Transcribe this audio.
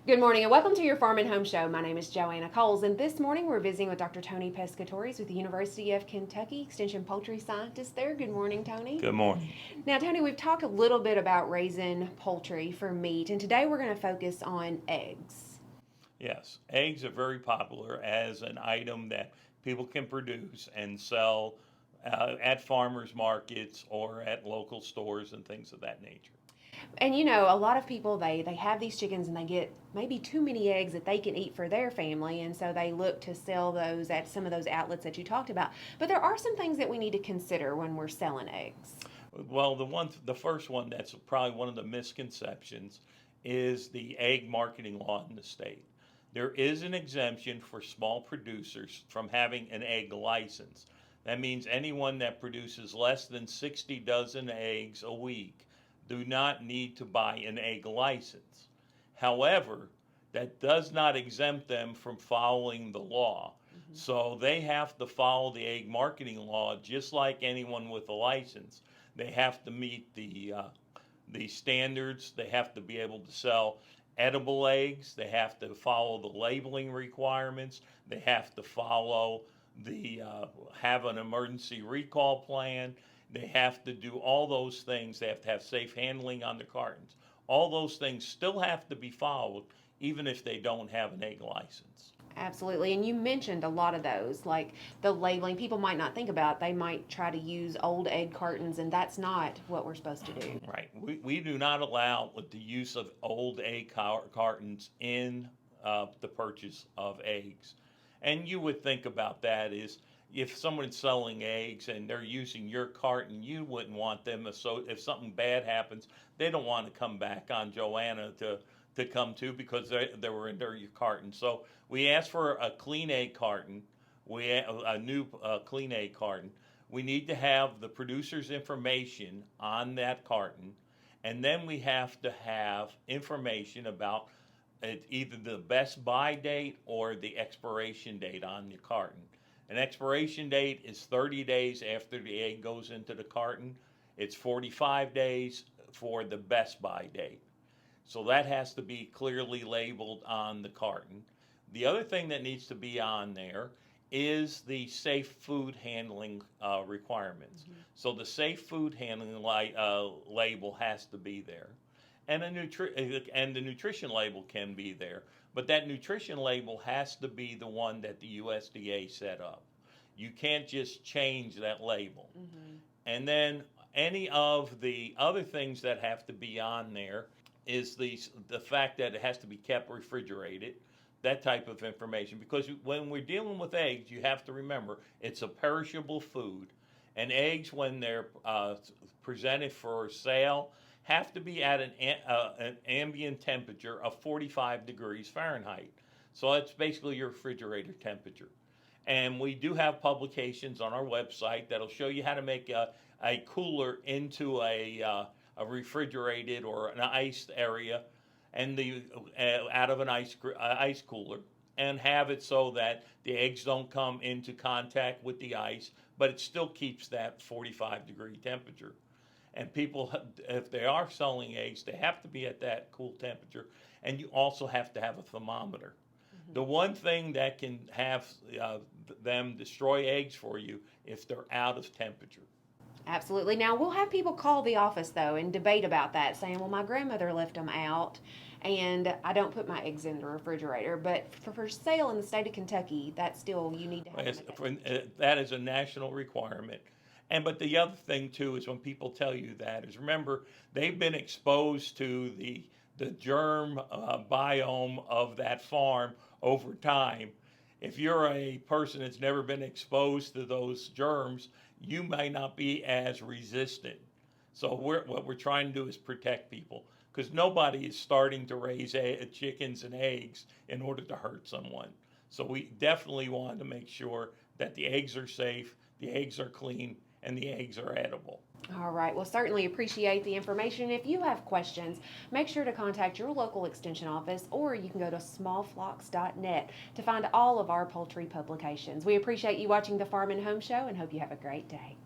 Good morning and welcome to your Farm and Home Show. My name is Joanna Coles, and this morning we're visiting with Dr. Tony Pescatore with the University of Kentucky, Extension Poultry Scientist there. Good morning, Tony. Good morning. Now, Tony, we've talked a little bit about raising poultry for meat, and today we're going to focus on eggs. Yes, eggs are very popular as an item that people can produce and sell at farmers markets or at local stores and things of that nature. And you know, a lot of people they have these chickens and they get maybe too many eggs that they can eat for their family, and so they look to sell those at some of those outlets that you talked about. But there are some things that we need to consider when we're selling eggs. Well, the first one that's probably one of the misconceptions is the egg marketing law in the state. There is an exemption for small producers from having an egg license. That means anyone that produces less than 60 dozen eggs a week do not need to buy an egg license. However, that does not exempt them from following the law. So they have to follow the egg marketing law just like anyone with a license. They have to meet the standards. They have to be able to sell edible eggs. They have to follow the labeling requirements. They have to follow have an emergency recall plan. They have to do all those things. They have to have safe handling on the cartons. All those things still have to be followed, even if they don't have an egg license. Absolutely. And you mentioned a lot of those, like the labeling. People might not think about. They might try to use old egg cartons, and that's not what we're supposed to do. Right. We do not allow the use of old egg cartons in the purchase of eggs. And you would think about that is if someone's selling eggs and they're using your carton, you wouldn't want them. So if something bad happens, they don't want to come back on Joanna to come to because they were in your carton. So we asked for a clean egg carton, a new clean egg carton. We need to have the producer's information on that carton, and then we have to have information about either the best buy date or the expiration date on the carton. An expiration date is 30 days after the egg goes into the carton. It's 45 days for the best buy date. So that has to be clearly labeled on the carton. The other thing that needs to be on there is the safe food handling requirements. Mm-hmm. So the safe food handling label has to be there. And the nutrition label can be there, but that nutrition label has to be the one that the USDA set up. You can't just change that label. Mm-hmm. And then any of the other things that have to be on there is the fact that it has to be kept refrigerated, that type of information. Because when we're dealing with eggs, you have to remember it's a perishable food, and eggs, when they're presented for sale, have to be at an ambient temperature of 45 degrees Fahrenheit. So that's basically your refrigerator temperature. And we do have publications on our website that'll show you how to make a cooler into a refrigerated or an iced area, and out of an ice cooler, and have it so that the eggs don't come into contact with the ice, but it still keeps that 45-degree temperature. And people, if they are selling eggs, they have to be at that cool temperature, and you also have to have a thermometer. Mm-hmm. The one thing that can have them destroy eggs for you if they're out of temperature. Absolutely. Now, we'll have people call the office, though, and debate about that, saying, well, my grandmother left them out, and I don't put my eggs in the refrigerator. But for sale in the state of Kentucky, that's still, you need to have that is a national requirement. But the other thing, too, is when people tell you that is, remember, they've been exposed to the germ biome of that farm over time. If you're a person that's never been exposed to those germs, you may not be as resistant. So what we're trying to do is protect people, because nobody is starting to raise chickens and eggs in order to hurt someone. So we definitely want to make sure that the eggs are safe, the eggs are clean, and the eggs are edible. All right. Well, certainly appreciate the information. If you have questions, make sure to contact your local extension office, or you can go to smallflocks.net to find all of our poultry publications. We appreciate you watching the Farm and Home Show and hope you have a great day.